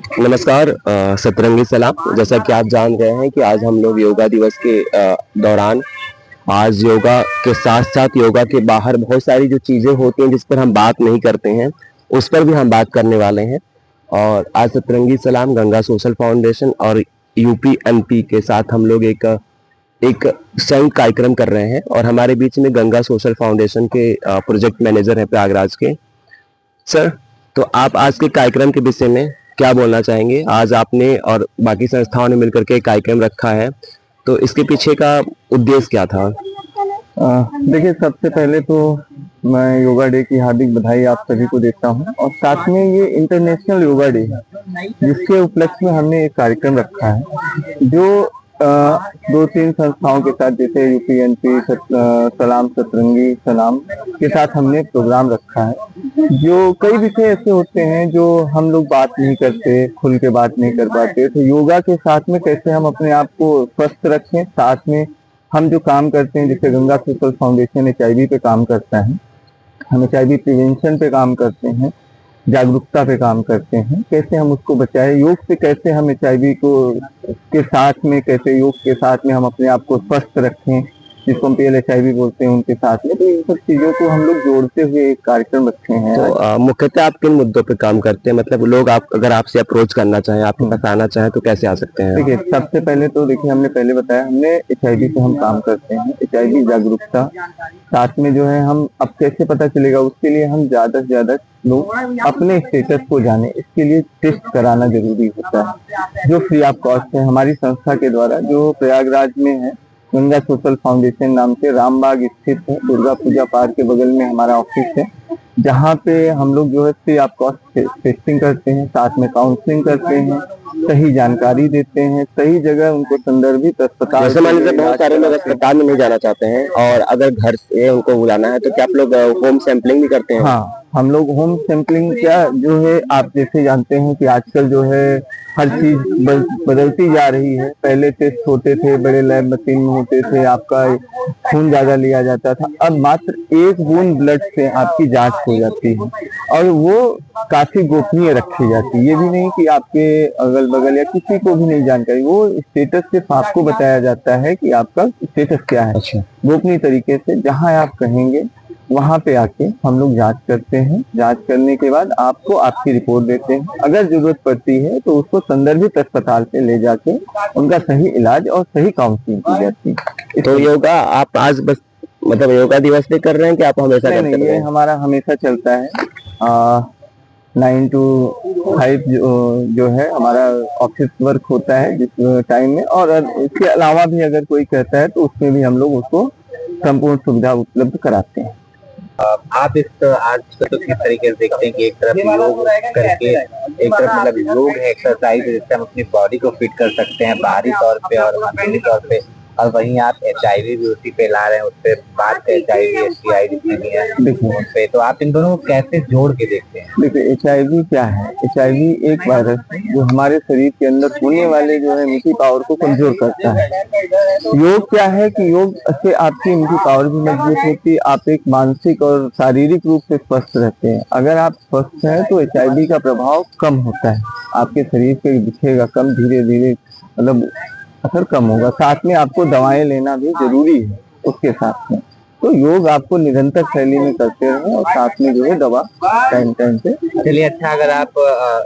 नमस्कार। सतरंगी सलाम। जैसा कि आप जान रहे हैं कि आज हम लोग योगा दिवस के दौरान आज योगा के साथ साथ योगा के बाहर बहुत सारी जो चीज़ें होती हैं जिस पर हम बात नहीं करते हैं, उस पर भी हम बात करने वाले हैं। और आज सतरंगी सलाम गंगा सोशल फाउंडेशन और यूपीएनपी के साथ हम लोग एक एक संयुक्त कार्यक्रम कर रहे हैं और हमारे बीच में गंगा सोशल फाउंडेशन के प्रोजेक्ट मैनेजर हैं प्रयागराज के सर। तो आप आज के कार्यक्रम के विषय में क्या बोलना चाहेंगे? आज आपने और बाकी संस्थाओं ने मिलकर के कार्यक्रम रखा है, तो इसके पीछे का उद्देश्य क्या था? देखिए, सबसे पहले तो मैं योगा डे की हार्दिक बधाई आप सभी को देता हूं और साथ में ये इंटरनेशनल योगा डे है जिसके उपलक्ष्य में हमने एक कार्यक्रम रखा है जो दो तीन संस्थाओं के साथ जैसे यूपीएनपी सलाम सतरंगी सलाम के साथ हमने प्रोग्राम रखा है। जो कई विषय ऐसे होते हैं जो हम लोग बात नहीं करते, खुल के बात नहीं कर पाते, तो योगा के साथ में कैसे हम अपने आप को स्वस्थ रखें, साथ में हम जो काम करते हैं जैसे गंगा सोशल फाउंडेशन HIV पे काम करता है, हम HIV प्रिवेंशन पे काम करते हैं, जागरूकता पे काम करते हैं, कैसे हम उसको बचाएं, योग से कैसे हम HIV को के साथ में कैसे योग के साथ में हम अपने आप को स्वस्थ रखें, जिसको हम PLHIV बोलते हैं उनके साथ में। तो इन सब चीजों को हम लोग जोड़ते हुए एक कार्यक्रम रखे हैं। तो मुख्यतः आप किन मुद्दों पे काम करते हैं? मतलब लोग आप अगर आपसे अप्रोच करना चाहें, आपके पास आना चाहें तो कैसे आ सकते हैं? देखिए, सबसे पहले तो देखिए हमने पहले बताया हमने HIV पे हम काम करते हैं, HIV जागरूकता साथ में जो है हम अब कैसे पता चलेगा उसके लिए हम ज्यादा से ज्यादा लोग अपने स्टेटस को जाने, इसके लिए टेस्ट कराना जरूरी होता है जो फ्री ऑफ कॉस्ट है हमारी संस्था के द्वारा, जो प्रयागराज में है, गंगा सोशल फाउंडेशन नाम से रामबाग स्थित है, दुर्गा पूजा पार्क के बगल में हमारा ऑफिस है, जहाँ पे हम लोग जो है फ्री ऑफ कॉस्ट टेस्टिंग करते हैं, साथ में काउंसलिंग करते हैं, सही जानकारी देते हैं, सही जगह उनको संदर्भित अस्पताल। जैसे मान लीजिए बहुत सारे लोग अस्पताल में नहीं जाना चाहते हैं और अगर घर से उनको बुलाना है तो क्या आप लोग होम सैंपलिंग भी करते हैं? हाँ, हम लोग होम सैंपलिंग क्या जो है, आप जैसे जानते हैं कि आजकल जो है हर चीज बदलती जा रही है। पहले टेस्ट होते थे, बड़े लैब मशीन में होते थे, आपका खून ज्यादा लिया जाता था, अब मात्र एक बूंद ब्लड से आपकी जांच हो जाती है और वो काफी गोपनीय रखी जाती है। ये भी नहीं कि आपके अगल बगल या किसी को भी नहीं जानकारी, वो स्टेटस सिर्फ आपको बताया जाता है कि आपका स्टेटस क्या है। अच्छा। गोपनीय तरीके से जहां आप कहेंगे वहां पे आके हम लोग जांच करते हैं, जांच करने के बाद आपको आपकी रिपोर्ट देते हैं, अगर जरूरत पड़ती है तो उसको संदर्भित अस्पताल पे ले जाके उनका सही इलाज और सही काउंसलिंग की जाती है। तो योगा आप आज बस मतलब योगा दिवस पे कर रहे हैं कि आप हमेशा करते हैं? ये हमारा हमेशा चलता है। 9 to 5 जो है हमारा ऑफिस वर्क होता है जिस टाइम में, और इसके अलावा भी अगर कोई कहता है तो उसमें भी हम लोग उसको संपूर्ण सुविधा उपलब्ध कराते हैं। आप इस आज तो किस तरीके से देखते हैं कि एक तरफ योग करके, एक तरफ मतलब योग है, एक्सरसाइज है जिससे हम अपनी बॉडी को फिट कर सकते हैं बाहरी तौर पे और अंदरूनी तौर पे, और वहीं आप HIV भी उसी पे ला रहे हैं, उस पे बात HIV STI जितने भी है उस पे, तो आप इन दोनों को कैसे जोड़ के देखते हैं? देखिए, HIV क्या है? HIV एक वायरस है जो हमारे शरीर के अंदर होने वाले जो है इम्यूनिटी पावर को कमजोर करता है। योग क्या है कि योग से आपकी इम्यूनिटी पावर भी मजबूत होती है, आप एक मानसिक और शारीरिक रूप से स्वस्थ रहते हैं। अगर आप स्वस्थ हैं तो HIV का प्रभाव कम होता है, आपके शरीर पे दिखेगा कम, धीरे धीरे मतलब असर कम होगा। साथ में आपको दवाएं लेना भी जरूरी है उसके साथ में, तो योग आपको निरंतर शैली में करते रहे और साथ में जो है दवा टाइम टाइम पे। चलिए, अच्छा, अगर आप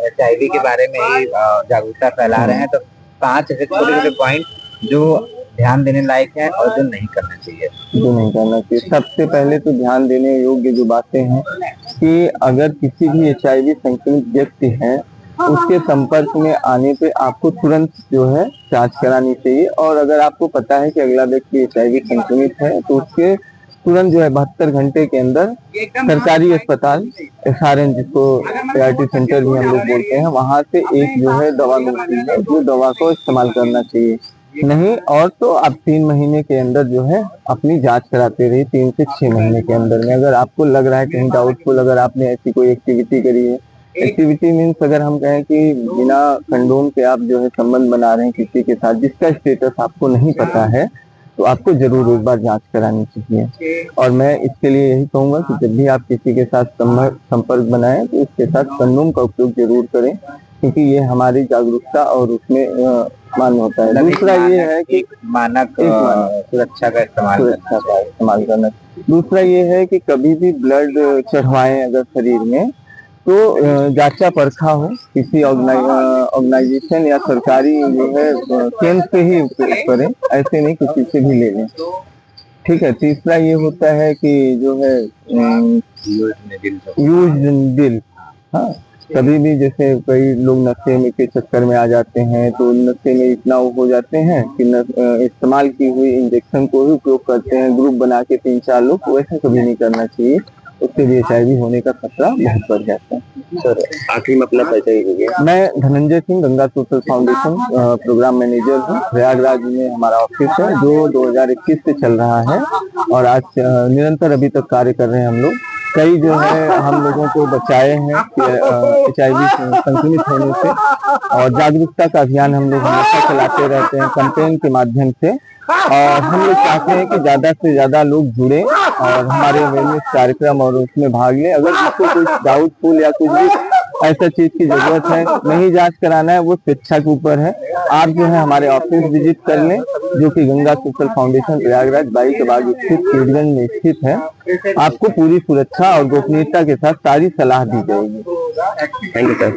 HIV के बारे में ही जागरूकता फैला रहे हैं तो 5 ऐसे छोटे छोटे पॉइंट जो ध्यान देने लायक है और जो नहीं करना चाहिए। जो नहीं करना चाहिए, सबसे पहले तो ध्यान देने योग्य जो बातें हैं कि अगर किसी भी HIV संक्रमित व्यक्ति है उसके संपर्क में आने पे आपको तुरंत जो है जांच करानी चाहिए, और अगर आपको पता है कि अगला व्यक्ति HIV संक्रमित है तो उसके तुरंत जो है 72 घंटे के अंदर सरकारी अस्पताल SRN जिसको ART सेंटर भी हम लोग बोलते हैं, वहां से एक जो है दवा मिलती है, जो दवा को इस्तेमाल करना चाहिए। नहीं और तो आप 3 महीने के अंदर जो है अपनी जांच कराते रहिए, 3 से 6 महीने के अंदर में। अगर आपको लग रहा है कहीं डाउटफुल, अगर आपने ऐसी कोई एक्टिविटी करी है, एक्टिविटी मीन्स अगर हम कहें कि बिना कंडोम के आप जो है संबंध बना रहे हैं किसी के साथ जिसका स्टेटस आपको नहीं पता है, तो आपको जरूर एक बार जांच करानी चाहिए। और मैं इसके लिए यही कहूंगा कि जब भी आप किसी के साथ संपर्क बनाएं तो इसके साथ कंडोम का उपयोग जरूर करें, क्योंकि ये हमारी जागरूकता और उसमें मान्य होता है। दूसरा ये है कि मानक सुरक्षा का इस्तेमाल करना। दूसरा ये है कि कभी भी ब्लड चढ़वाएं अगर शरीर में तो जांचा परखा हो, किसी ऑर्गेनाइजेशन या सरकारी जो है केंद्र से ही उपयोग करें, ऐसे नहीं किसी से भी ले लें। ठीक है। तीसरा ये होता है कि जो है यूज दिल। हाँ, कभी भी जैसे कई लोग नशे में के चक्कर में आ जाते हैं तो नशे में इतना वो हो जाते हैं कि इस्तेमाल की हुई इंजेक्शन को ही उपयोग करते हैं, ग्रुप बना के 3-4 लोग। वैसा कभी नहीं करना चाहिए, उससे भी HIV होने का खतरा बहुत बढ़ जाता है। सर आखिरी में अपना परिचय दीजिए। मैं Dhananjay Singh, Ganga social foundation programme manager हूँ। प्रयागराज में हमारा ऑफिस है जो 2021 से चल रहा है और आज निरंतर अभी तक कार्य कर रहे हैं हम लोग। कई जो है हम लोगों को बचाए हैं HIV संक्रमित होने से, और जागरूकता का अभियान हम लोग हमेशा चलाते रहते हैं कैंपेन के माध्यम से। और हम लोग चाहते हैं कि ज्यादा से ज्यादा लोग जुड़े और हमारे अवेयरनेस कार्यक्रम और उसमें भाग लें। अगर किसी कुछ डाउटफुल या कुछ भी ऐसा चीज की जरूरत है, नहीं जांच कराना है, वो स्वेच्छा के ऊपर है। आप जो है हमारे ऑफिस विजिट कर लें, जो कि गंगा सोशल फाउंडेशन प्रयागराज 22 बाग स्थित कीडगंज में स्थित है। आपको पूरी सुरक्षा और गोपनीयता के साथ सारी सलाह दी जाएगी। Thank you sir.